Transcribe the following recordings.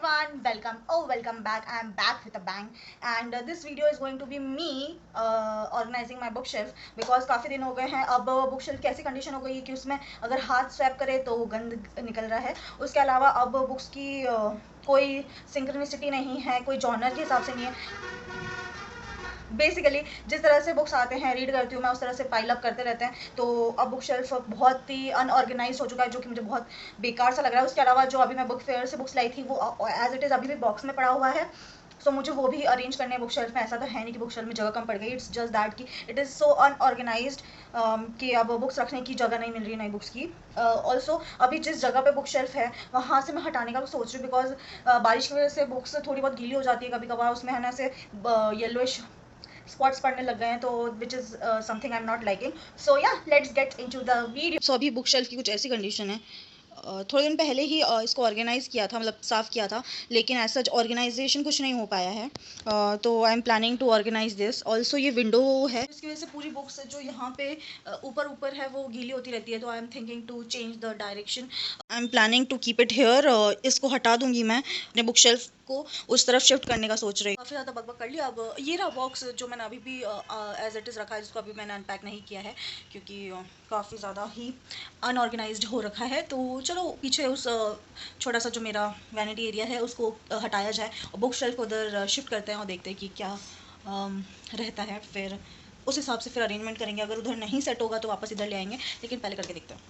everyone, welcome back. I am back with a bang, and this video is going to be me organizing my bookshelf because काफ़ी दिन हो गए हैं. अब bookshelf की ऐसी कंडीशन हो गई है कि उसमें अगर हाथ स्वैप करे तो गंद निकल रहा है. उसके अलावा अब बुक्स की कोई सिंक्रोनिसिटी नहीं है, कोई जॉनर के हिसाब से नहीं है. बेसिकली जिस तरह से बुक्स आते हैं, रीड करती हूँ मैं, उस तरह से पाइल अप करते रहते हैं. तो अब बुक शेल्फ बहुत ही अनऑर्गेनाइज हो चुका है, जो कि मुझे बहुत बेकार सा लग रहा है. उसके अलावा जो अभी मैं बुक फेयर से बुक्स लाई थी वो एज इट इज़ अभी भी बॉक्स में पड़ा हुआ है. सो मुझे वो भी अरेंज करने हैं बुक शेल्फ में. ऐसा तो है नहीं कि बुक शेल्फ में जगह कम पड़ गई. इट्स जस्ट दैट कि इट इज़ सो अनऑर्गेनाइज्ड कि अब बुक्स रखने की जगह नहीं मिल रही नई बुक्स की. ऑल्सो अभी जिस जगह पे बुक शेल्फ है वहाँ से मैं हटाने का सोच रही हूँ, बिकॉज बारिश की वजह से बुक्स थोड़ी बहुत गीली हो जाती है कभी कभार. उसमें है ना ऐसे येलोइश स्पॉट्स पड़ने लग गए हैं, तो which is something I am not liking. So yeah let's get into the video. So अभी बुक शेल्फ की कुछ ऐसी कंडीशन है. थोड़े दिन पहले ही इसको ऑर्गेनाइज़ किया था, मतलब साफ़ किया था, लेकिन ऐसा ऑर्गेनाइजेशन कुछ नहीं हो पाया है. तो I am planning to organise this. Also ये विंडो है, इसकी वजह से पूरी बुक्स जो यहाँ पे ऊपर ऊपर है वो गीली होती रहती है. तो I am thinking to change the direction. I am planning to keep it here. इसको हटा दूंगी मैं, अपने बुक शेल्फ को उस तरफ शिफ्ट करने का सोच रही हूँ. काफ़ी ज़्यादा बकबक कर लिया. अब ये रहा बॉक्स जो मैंने अभी भी एज इट इज़ रखा है, जिसको अभी मैंने अनपैक नहीं किया है क्योंकि काफ़ी ज़्यादा ही अनऑर्गेनाइज्ड हो रखा है. तो चलो पीछे उस छोटा सा जो मेरा वैनिटी एरिया है उसको हटाया जाए और बुक शेल्फ उधर शिफ्ट करते हैं और देखते हैं कि क्या रहता है. फिर उस हिसाब से फिर अरेंजमेंट करेंगे. अगर उधर नहीं सेट होगा तो वापस इधर ले आएंगे, लेकिन पहले करके देखते हैं.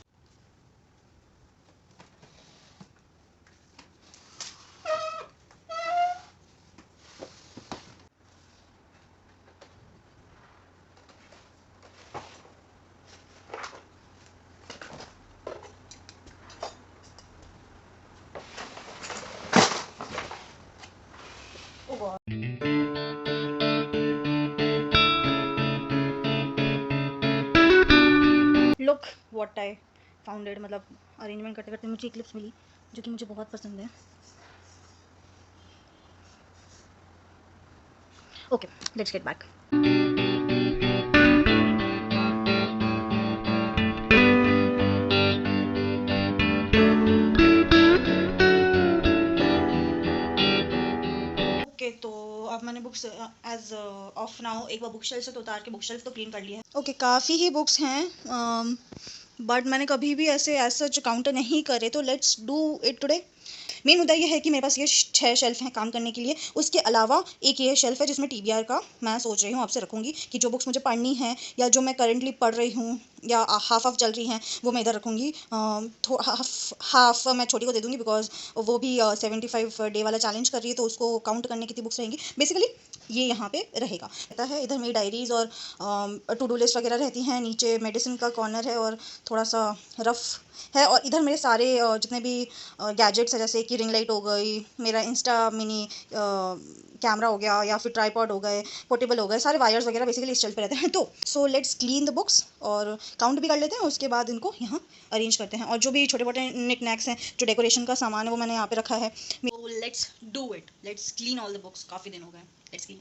Look what I founded. मतलब अरेंजमेंट करते करते मुझे एक क्लिप्स मिली जो कि मुझे बहुत पसंद है. Okay, let's get back. तो अब मैंने बुक्स एज ऑफ नाउ एक बार बुक शेल्फ से तो उतार के बुक शेल्फ तो क्लीन कर लिया है. ओके, काफ़ी ही बुक्स हैं, बट मैंने कभी भी ऐसे सच काउंटर नहीं करे. तो let's do it today. Main मुद्दा ये है कि मेरे पास ये 6 शेल्फ हैं काम करने के लिए. उसके अलावा एक ये शेल्फ है जिसमें TBR का मैं सोच रही हूँ आपसे रखूँगी कि जो बुक्स मुझे पढ़नी है या जो मैं करंटली पढ़ रही हूँ या हाफ चल रही हैं वो मैं इधर रखूँगी. हाफ मैं छोटी को दे दूँगी बिकॉज वो भी 75 डे वाला चैलेंज कर रही है, तो उसको काउंट करने कितनी बुक्स रहेंगी. बेसिकली ये यहाँ पे रहेगा. रहता है इधर मेरी डायरीज़ और टू डू लिस्ट वगैरह रहती हैं. नीचे मेडिसिन का कॉर्नर है और थोड़ा सा रफ़ है. और इधर मेरे सारे जितने भी गैजेट्स हैं, जैसे कि रिंग लाइट हो गई, मेरा इंस्टा मिनी कैमरा हो गया, या फिर ट्राईपॉड हो गए, पोर्टेबल हो गए, सारे वायर्स वगैरह बेसिकली इस शेल्फ पे रहते हैं. तो so let's clean the books और काउंट भी कर लेते हैं. उसके बाद इनको यहाँ अरेंज करते हैं. और जो भी छोटे मोटे निक नैक्स हैं, जो डेकोरेशन का सामान है, वो मैंने यहाँ पे रखा है. Let's do it. Let's clean all the books. काफ़ी दिन हो गए. Let's clean.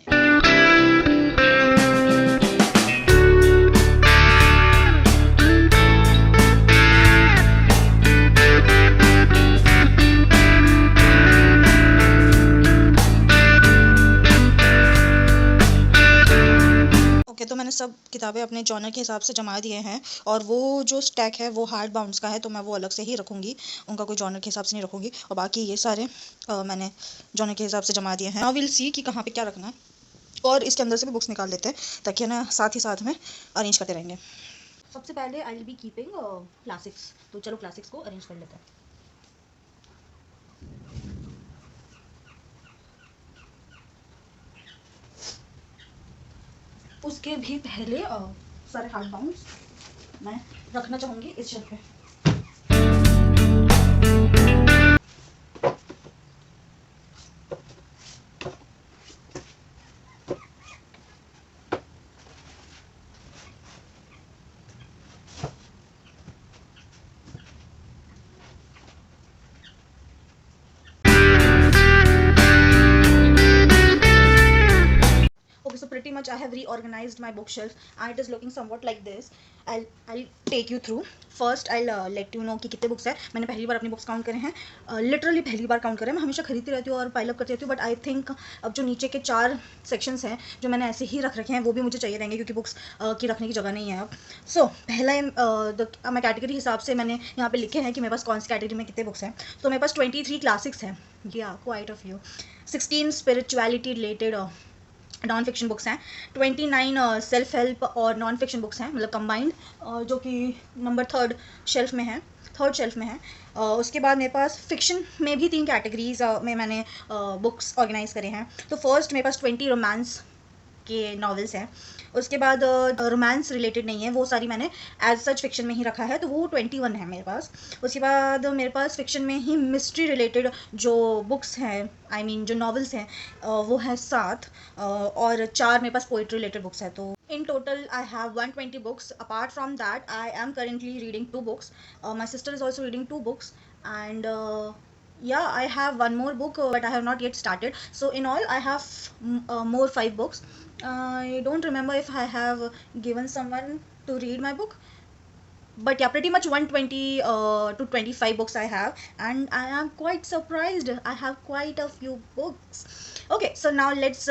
तो मैंने सब किताबें अपने जॉनर के हिसाब से जमा दिए हैं. और वो जो स्टैक है वो हार्ड बाउंड्स का है, तो मैं वो अलग से ही रखूँगी. उनका कोई जॉनर के हिसाब से नहीं रखूँगी. और बाकी ये सारे मैंने जॉनर के हिसाब से जमा दिए हैं. नाउ विल सी कि कहाँ पे क्या रखना है. और इसके अंदर से भी बुक्स निकाल लेते हैं ताकि है ना साथ ही साथ में अरेंज करते रहेंगे. सबसे पहले I will be keeping classics. तो चलो क्लासिक्स को अरेंज कर लेते हैं. उसके भी पहले सारे हार्ड बाउंड्स मैं रखना चाहूँगी इस शेल्फ पे. much I have reorganized my bookshelf, and it is looking somewhat like this. I'll take you through. First I'll let you know कि कितने बुक्स है. मैंने पहली बार अपनी बुक्स काउंट करे हैं, लिटरली पहली बार काउंट करे. मैं हमेशा खरीदती रहती हूँ और पाइल अप करती रहती हूँ, बट आई थिंक अब जो नीचे के 4 सेक्शंस हैं जो मैंने ऐसे ही रख रखे हैं वो भी मुझे चाहिए रहेंगे, क्योंकि बुक्स की रखने की जगह नहीं है अब. सो पहला मैं कैटेगरी हिसाब से मैंने यहाँ पे लिखे हैं कि मेरे पास कौन सी कैटेगरी में कितने बुक्स हैं. तो मेरे पास 23 क्लासिक्स हैं, या quite of you. 16 spirituality related non fiction books हैं. 29 सेल्फ हेल्प और नॉन फिक्शन बुक्स हैं, मतलब कंबाइंड, जो कि नंबर 3rd शेल्फ में है. उसके बाद मेरे पास फिक्शन में भी 3 कैटेगरीज में मैंने बुक्स ऑर्गेनाइज करे हैं. तो फर्स्ट मेरे पास 20 रोमांस के नॉवेल्स हैं. उसके बाद रोमांस रिलेटेड नहीं है, वो सारी मैंने एज सच फिक्शन में ही रखा है, तो वो 21 है मेरे पास. उसके बाद मेरे पास फिक्शन में ही मिस्ट्री रिलेटेड जो बुक्स हैं, आई मीन जो नॉवेल्स हैं, वो है 7, और 4 मेरे पास पोइट्री रिलेटेड बुक्स है. तो in total I have 120 books. Apart from that I am currently reading 2 books. My sister is also reading 2 books, and yeah, I have one more book, but I have not yet started. So in all I have more 5 books. I don't remember if I have given someone to read my book, but yeah, pretty much 120 to 25 books I have, and I am quite surprised. I have quite a few books. Okay, so now let's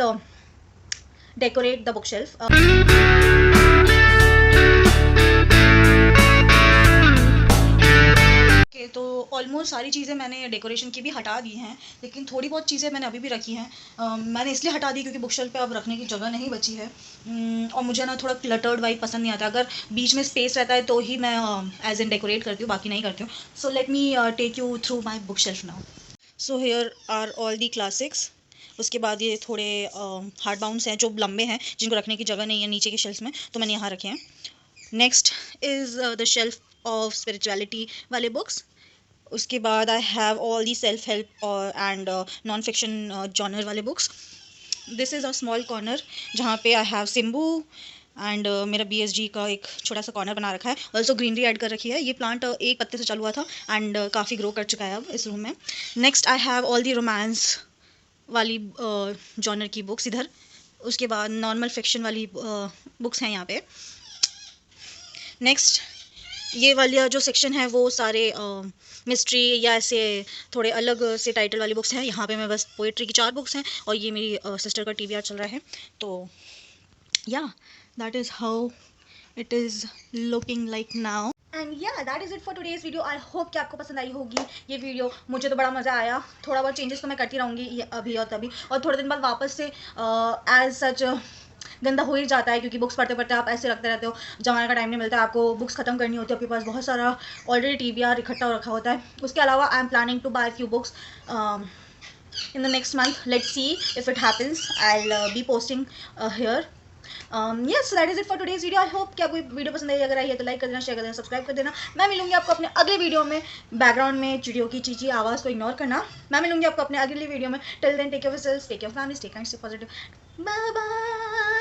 decorate the bookshelf. Okay, तो almost सारी चीज़ें मैंने decoration की भी हटा दी हैं, लेकिन थोड़ी बहुत चीज़ें मैंने अभी भी रखी हैं. मैंने इसलिए हटा दी क्योंकि बुकशेल्फ पे अब रखने की जगह नहीं बची है, और मुझे ना थोड़ा क्लटर्ड वाइब पसंद नहीं आता. अगर बीच में स्पेस रहता है तो ही मैं एज इन डेकोरेट करती हूँ, बाकी नहीं करती हूँ. So let me take you through my bookshelf now. So here are all the classics. उसके बाद ये थोड़े हार्ड बाउंड्स हैं जो लंबे हैं, जिनको रखने की जगह नहीं है नीचे के शेल्फ में, तो मैंने यहाँ रखे हैं. Next is the shelf of spirituality वाले बुक्स. उसके बाद I have all the self help and non fiction genre वाले books. This is a small corner जहाँ पे आई हैव सिम्बू एंड मेरा BSG का एक छोटा सा कॉर्नर बना रखा है. ऑल्सो ग्रीनरी ऐड कर रखी है. ये प्लांट एक पत्ते से चालू हुआ था एंड काफ़ी ग्रो कर चुका है अब इस रूम में. Next I have all the romance वाली जॉनर की बुक्स इधर. उसके बाद नॉर्मल फिक्शन वाली बुक्स हैं यहाँ पे. नेक्स्ट ये वाला जो सेक्शन है वो सारे मिस्ट्री या ऐसे थोड़े अलग से टाइटल वाली बुक्स हैं. यहाँ पे मैं बस पोइट्री की 4 बुक्स हैं, और ये मेरी सिस्टर का TBR चल रहा है. तो yeah that is how it is looking like now. And yeah that is it for today's video. I hope कि आपको पसंद आई होगी ये वीडियो. मुझे तो बड़ा मज़ा आया. थोड़ा बहुत चेंजेस तो मैं करती रहूँगी अभी और तभी, और थोड़े दिन बाद वापस से एज सच गंदा हो ही जाता है, क्योंकि बुक्स पढ़ते पढ़ते आप ऐसे रखते रहते हो, जमाने का टाइम नहीं मिलता है. आपको बुक्स ख़त्म करनी होती है, आपके पास बहुत सारा ऑलरेडी TBR इकट्ठा रखा होता है. उसके अलावा I am planning to buy few books in the next month. Let's see if it happens. I'll be posting here. Yes, so that is it for today's video. I hope कि आपको video पसंद आई. अगर आई है तो like कर देना, share कर देना, सब्सक्राइब कर देना. मैं मिलूंगी आपको अपने अगले वीडियो में. बैकग्राउंड में चिड़ियों की चीची आवाज़ को इग्नोर करना. मैं मिलूंगी आपको अपने अगले वीडियो में. Till then take care of yourself, take care of family, stay kind, stay positive. Bye bye.